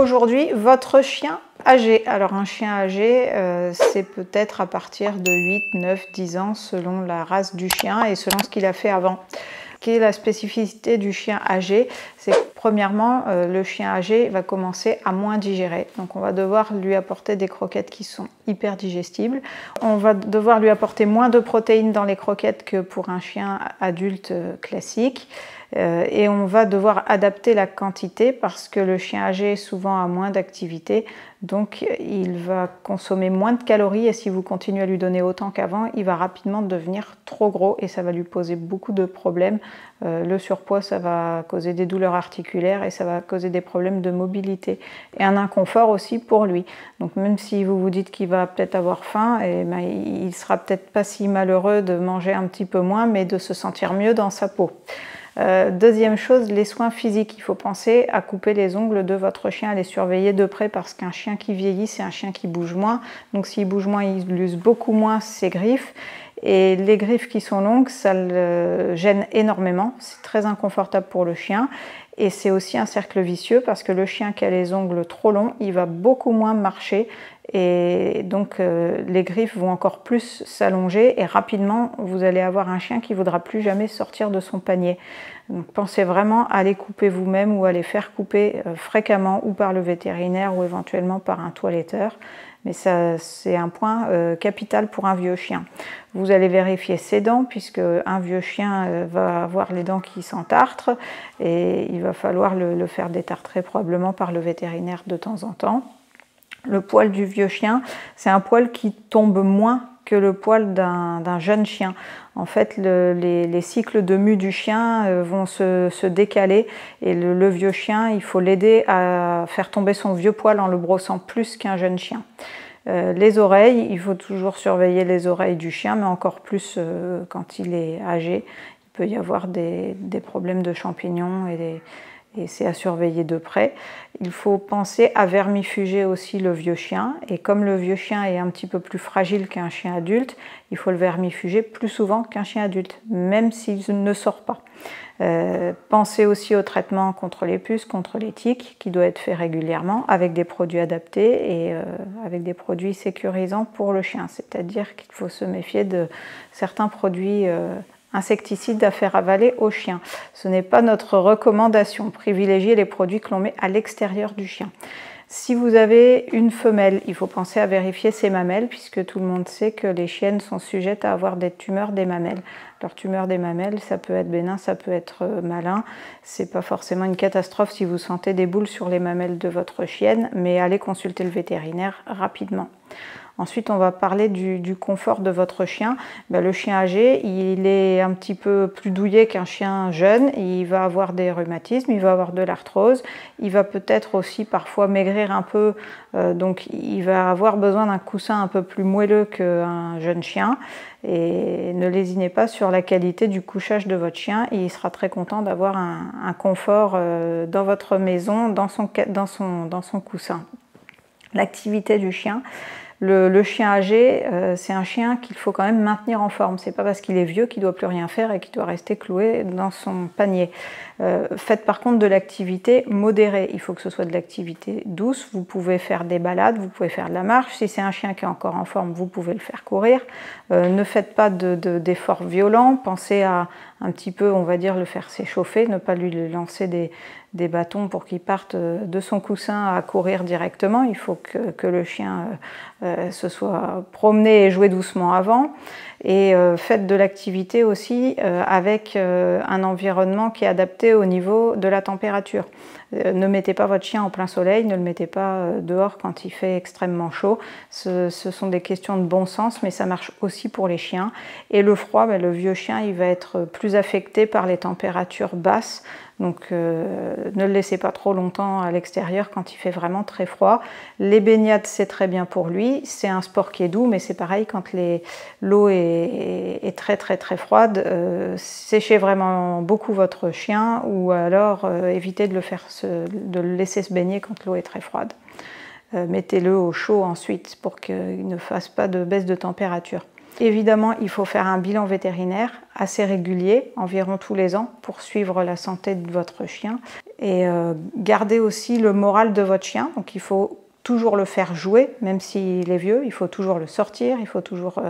aujourd'hui votre chien âgé. Alors un chien âgé, c'est peut-être à partir de 8, 9, 10 ans selon la race du chien et selon ce qu'il a fait avant. Quelle est la spécificité du chien âgé? C'est que premièrement, le chien âgé va commencer à moins digérer. Donc on va devoir lui apporter des croquettes qui sont hyper digestibles. On va devoir lui apporter moins de protéines dans les croquettes que pour un chien adulte classique. Et on va devoir adapter la quantité parce que le chien âgé souvent a moins d'activité, donc il va consommer moins de calories et si vous continuez à lui donner autant qu'avant, il va rapidement devenir trop gros et ça va lui poser beaucoup de problèmes. Le surpoids, ça va causer des douleurs articulaires et ça va causer des problèmes de mobilité et un inconfort aussi pour lui. Donc même si vous vous dites qu'il va peut-être avoir faim, et ben, il sera peut-être pas si malheureux de manger un petit peu moins mais de se sentir mieux dans sa peau. Deuxième chose, les soins physiques. Il faut penser à couper les ongles de votre chien, à les surveiller de près parce qu'un chien qui vieillit, c'est un chien qui bouge moins. Donc s'il bouge moins, il use beaucoup moins ses griffes. Et les griffes qui sont longues, ça le gêne énormément. C'est très inconfortable pour le chien. Et c'est aussi un cercle vicieux parce que le chien qui a les ongles trop longs, il va beaucoup moins marcher. Et donc les griffes vont encore plus s'allonger et rapidement vous allez avoir un chien qui ne voudra plus jamais sortir de son panier. Donc pensez vraiment à les couper vous-même ou à les faire couper fréquemment ou par le vétérinaire ou éventuellement par un toiletteur. Mais ça c'est un point capital pour un vieux chien. Vous allez vérifier ses dents puisque un vieux chien va avoir les dents qui s'entartrent et il va falloir le faire détartrer probablement par le vétérinaire de temps en temps. Le poil du vieux chien, c'est un poil qui tombe moins que le poil d'un jeune chien. En fait, les cycles de mue du chien vont se décaler et le vieux chien, il faut l'aider à faire tomber son vieux poil en le brossant plus qu'un jeune chien. Les oreilles, il faut toujours surveiller les oreilles du chien, mais encore plus quand il est âgé. Il peut y avoir des problèmes de champignons et c'est à surveiller de près. Il faut penser à vermifuger aussi le vieux chien et comme le vieux chien est un petit peu plus fragile qu'un chien adulte, il faut le vermifuger plus souvent qu'un chien adulte, même s'il ne sort pas. Pensez aussi au traitement contre les puces, contre les tiques, qui doit être fait régulièrement avec des produits adaptés et avec des produits sécurisants pour le chien. C'est-à-dire qu'il faut se méfier de certains produits insecticides à faire avaler au chien. Ce n'est pas notre recommandation. Privilégiez les produits que l'on met à l'extérieur du chien. Si vous avez une femelle, il faut penser à vérifier ses mamelles puisque tout le monde sait que les chiennes sont sujettes à avoir des tumeurs des mamelles. Alors tumeur des mamelles, ça peut être bénin, ça peut être malin. C'est pas forcément une catastrophe si vous sentez des boules sur les mamelles de votre chienne, mais allez consulter le vétérinaire rapidement. Ensuite, on va parler du confort de votre chien. Le chien âgé, il est un petit peu plus douillet qu'un chien jeune. Il va avoir des rhumatismes, il va avoir de l'arthrose. Il va peut-être aussi parfois maigrir un peu. Donc, il va avoir besoin d'un coussin un peu plus moelleux qu'un jeune chien. Et ne lésinez pas sur la qualité du couchage de votre chien. Il sera très content d'avoir un confort dans votre maison, dans son coussin. L'activité du chien. Le chien âgé, c'est un chien qu'il faut quand même maintenir en forme. C'est pas parce qu'il est vieux qu'il doit plus rien faire et qu'il doit rester cloué dans son panier. Faites par contre de l'activité modérée. Il faut que ce soit de l'activité douce. Vous pouvez faire des balades, vous pouvez faire de la marche. Si c'est un chien qui est encore en forme, vous pouvez le faire courir. Ne faites pas d'efforts violents. Pensez à un petit peu, on va dire, le faire s'échauffer, ne pas lui lancer des bâtons pour qu'il parte de son coussin à courir directement. Il faut que le chien se soit promené et joué doucement avant. Et faites de l'activité aussi avec un environnement qui est adapté au niveau de la température. Ne mettez pas votre chien en plein soleil, ne le mettez pas dehors quand il fait extrêmement chaud. Ce sont des questions de bon sens, mais ça marche aussi pour les chiens. Et le froid, le vieux chien, il va être plus affecté par les températures basses. Donc ne le laissez pas trop longtemps à l'extérieur quand il fait vraiment très froid. Les baignades, c'est très bien pour lui. C'est un sport qui est doux, mais c'est pareil quand l'eau est très très très froide. Séchez vraiment beaucoup votre chien ou alors évitez de le laisser se baigner quand l'eau est très froide. Mettez-le au chaud ensuite pour qu'il ne fasse pas de baisse de température. Évidemment, il faut faire un bilan vétérinaire assez régulier, environ tous les ans, pour suivre la santé de votre chien. Et gardez aussi le moral de votre chien, donc il faut toujours le faire jouer, même s'il est vieux, il faut toujours le sortir, il faut toujours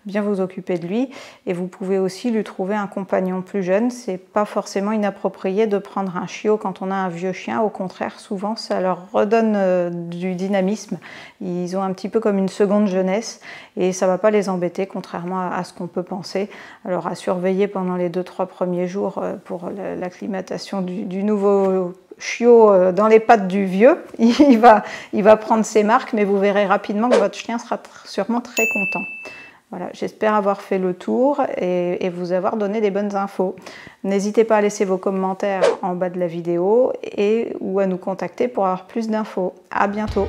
bien vous occuper de lui. Et vous pouvez aussi lui trouver un compagnon plus jeune. C'est pas forcément inapproprié de prendre un chiot quand on a un vieux chien. Au contraire, souvent, ça leur redonne du dynamisme. Ils ont un petit peu comme une seconde jeunesse et ça va pas les embêter, contrairement à ce qu'on peut penser. Alors à surveiller pendant les 2-3 premiers jours pour l'acclimatation du nouveau chiot dans les pattes du vieux, il va prendre ses marques, mais vous verrez rapidement que votre chien sera sûrement très content. Voilà, j'espère avoir fait le tour et vous avoir donné des bonnes infos. N'hésitez pas à laisser vos commentaires en bas de la vidéo ou à nous contacter pour avoir plus d'infos. À bientôt!